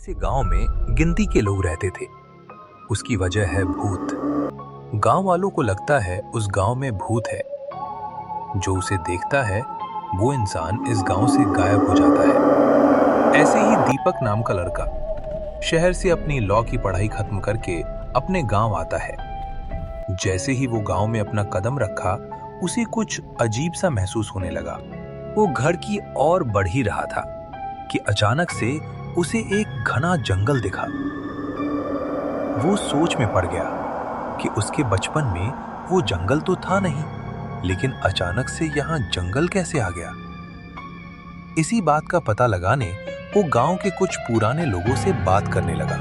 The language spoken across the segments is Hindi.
से गांव में गिनती के लोग रहते थे। उसकी वजह है भूत। गांव वालों को लगता है उस गांव में भूत है। जो उसे देखता है वो इंसान इस गांव से गायब हो जाता है। ऐसे ही दीपक नाम का लड़का शहर से अपनी लॉ की पढ़ाई खत्म करके अपने गांव आता है। जैसे ही वो गांव में अपना कदम रखा, उसे कुछ अजीब सा महसूस होने लगा। वो घर की ओर बढ़ ही रहा था कि अचानक से उसे एक घना जंगल दिखा। वो सोच में पड़ गया कि उसके बचपन में वो जंगल तो था नहीं, लेकिन अचानक से यहाँ जंगल कैसे आ गया। इसी बात का पता लगाने वो गांव के कुछ पुराने लोगों से बात करने लगा।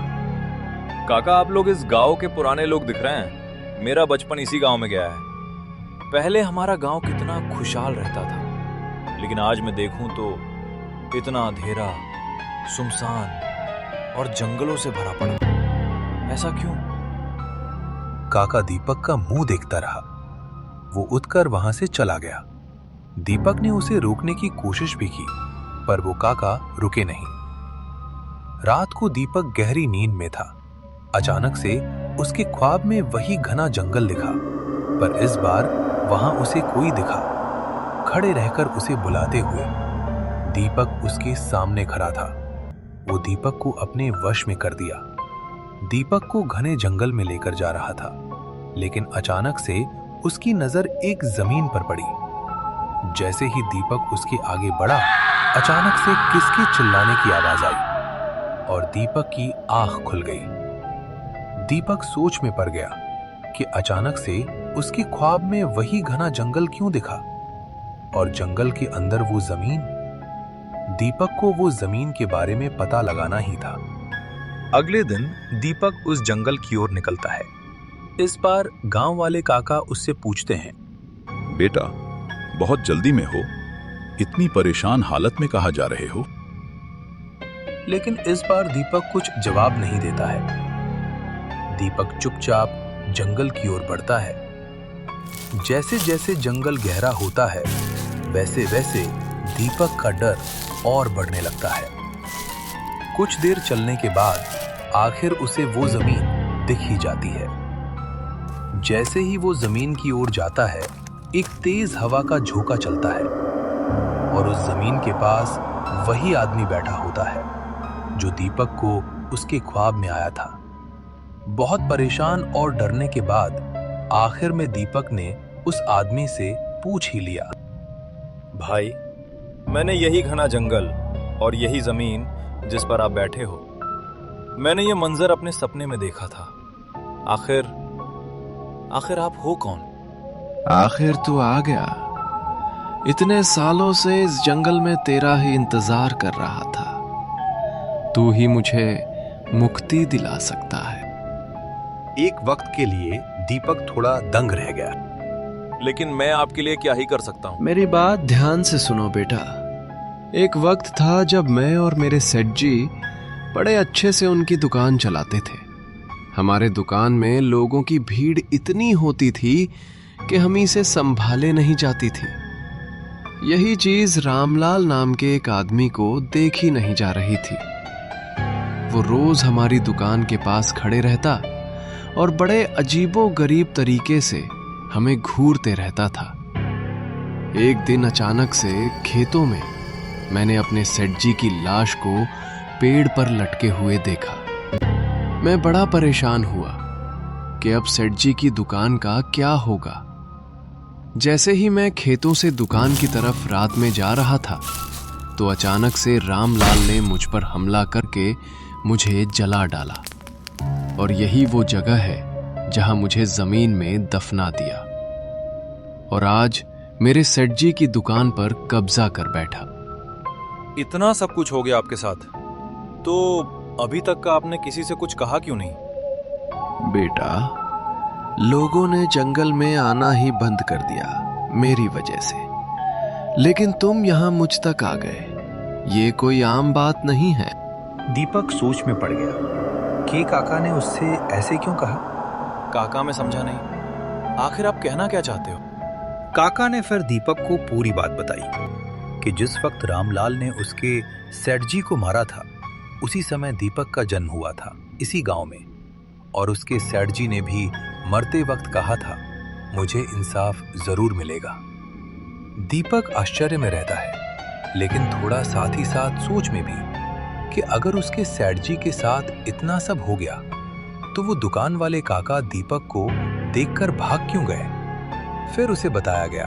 काका, आप लोग इस गांव के पुराने लोग दिख रहे हैं। मेरा बचपन इसी गांव में गया है। पहले हमारा गांव कितना खुशहाल रहता था, लेकिन आज मैं देखूं तो इतना अंधेरा, सुनसान और जंगलों से भरा पड़ा। ऐसा क्यों? काका दीपक का मुंह देखता रहा। वो उठकर वहां से चला गया। दीपक ने उसे रोकने की कोशिश भी की, पर वो काका रुके नहीं। रात को दीपक गहरी नींद में था। अचानक से उसके ख्वाब में वही घना जंगल दिखा, पर इस बार वहां उसे कोई दिखा, खड़े रहकर उसे बुलाते हुए। दीपक उसके सामने खड़ा था। वो दीपक को अपने वश में कर दिया। दीपक को घने जंगल में लेकर जा रहा था, लेकिन अचानक से उसकी नजर एक जमीन पर पड़ी। जैसे ही दीपक उसके आगे बढ़ा, अचानक से किसके चिल्लाने की आवाज आई और दीपक की आंख खुल गई। दीपक सोच में पड़ गया कि अचानक से उसके ख्वाब में वही घना जंगल क्यों दिखा, और जंगल के अंदर वो जमीन। दीपक को वो जमीन के बारे में पता लगाना ही था। अगले दिन दीपक उस जंगल की ओर निकलता है। इस बार गांव वाले काका उससे पूछते हैं, बेटा, बहुत जल्दी में हो, इतनी परेशान हालत में कहाँ जा रहे हो? लेकिन इस बार दीपक कुछ जवाब नहीं देता है। दीपक चुपचाप जंगल की ओर बढ़ता है। जैसे जैसे जंगल गहरा होता है, वैसे वैसे दीपक का डर और बढ़ने लगता है। कुछ देर चलने के बाद आखिर उसे वो जमीन दिख ही जाती है। जैसे ही वो जमीन की ओर जाता है, एक तेज हवा का झोंका चलता है और उस जमीन के पास वही आदमी बैठा होता है जो दीपक को उसके ख्वाब में आया था। बहुत परेशान और डरने के बाद आखिर में दीपक ने उस आदमी से पूछ ही लिया, भाई, मैंने यही घना जंगल और यही जमीन जिस पर आप बैठे हो, मैंने ये मंजर अपने सपने में देखा था। आखिर आप हो कौन? आखिर तू आ गया। इतने सालों से इस जंगल में तेरा ही इंतजार कर रहा था। तू ही मुझे मुक्ति दिला सकता है। एक वक्त के लिए दीपक थोड़ा दंग रह गया। लेकिन मैं आपके लिए क्या ही कर सकता हूँ? मेरी बात ध्यान से सुनो बेटा। एक वक्त था जब मैं और मेरे सेठ जी बड़े अच्छे से उनकी दुकान चलाते थे। हमारे दुकान में लोगों की भीड़ इतनी होती थी कि हम इसे संभाले नहीं जाती थी। यही चीज रामलाल नाम के एक आदमी को देखी नहीं जा रही थी। वो रोज हमारी दुकान के पास खड़े रहता और बड़े अजीबो गरीब तरीके से हमें घूरते रहता था। एक दिन अचानक से खेतों में मैंने अपने सेठ जी की लाश को पेड़ पर लटके हुए देखा। मैं बड़ा परेशान हुआ कि अब सेठ जी की दुकान का क्या होगा। जैसे ही मैं खेतों से दुकान की तरफ रात में जा रहा था, तो अचानक से रामलाल ने मुझ पर हमला करके मुझे जला डाला। और यही वो जगह है जहां मुझे जमीन में दफना दिया और आज मेरे सेठ जी की दुकान पर कब्जा कर बैठा। इतना सब कुछ हो गया आपके साथ, तो अभी तक का आपने किसी से कुछ कहा क्यों नहीं? बेटा, लोगों ने जंगल में आना ही बंद कर दिया मेरी वजह से। लेकिन तुम यहां मुझ तक आ गए, ये कोई आम बात नहीं है। दीपक सोच में पड़ गया कि काका ने उससे ऐसे क्यों कहा। काका, मैं समझा नहीं। आखिर आप कहना क्या चाहते हो? काका ने फिर दीपक को पूरी बात बताई कि जिस वक्त रामलाल ने उसके सेठ जी को मारा था, उसी समय दीपक का जन्म हुआ था इसी गांव में, और उसके सेठ जी ने भी मरते वक्त कहा था, मुझे इंसाफ जरूर मिलेगा। दीपक आश्चर्य में रहता है, लेकिन थोड़ा साथ ही साथ सोच में भी कि अगर उसके सेठ जी के साथ इतना सब हो गया तो वो दुकान वाले काका दीपक को देखकर भाग क्यों गए। फिर उसे बताया गया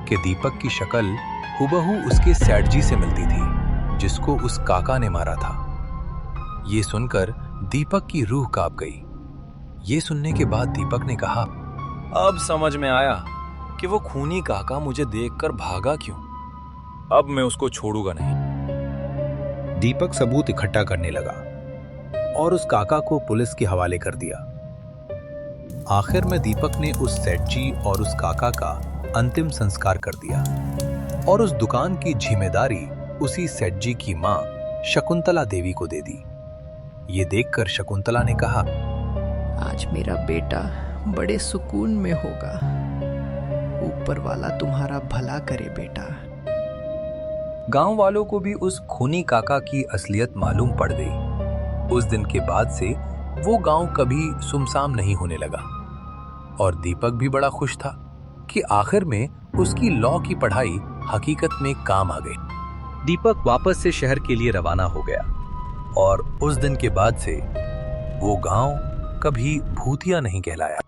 कि दीपक की शक्ल हुबहू उसके सेठ जी से मिलती थी जिसको उस काका ने मारा था। ये सुनकर दीपक की रूह कांप गई। ये सुनने के बाद दीपक ने कहा, अब समझ में आया कि वो खूनी काका मुझे देखकर भागा क्यों। अब मैं उसको छोड़ूंगा नहीं। दीपक सबूत इकट्ठा करने लगा और उस काका को पुलिस के हवाले कर दिया। आखिर में दीपक ने उस सेठ जी और उस काका का अंतिम संस्कार कर दिया और उस दुकान की जिम्मेदारी उसी सेठ जी की मां शकुंतला देवी को दे दी। ये देखकर शकुंतला ने कहा, आज मेरा बेटा बड़े सुकून में होगा। ऊपर वाला तुम्हारा भला करे बेटा। गांव वालों को भी उस खूनी काका की असलियत मालूम पड़ गई। उस दिन के बाद से वो गांव कभी सुमसाम नहीं होने लगा और दीपक भी बड़ा खुश था कि आखिर में उसकी लॉ की पढ़ाई हकीकत में काम आ गई। दीपक वापस से शहर के लिए रवाना हो गया और उस दिन के बाद से वो गांव कभी भूतिया नहीं कहलाया।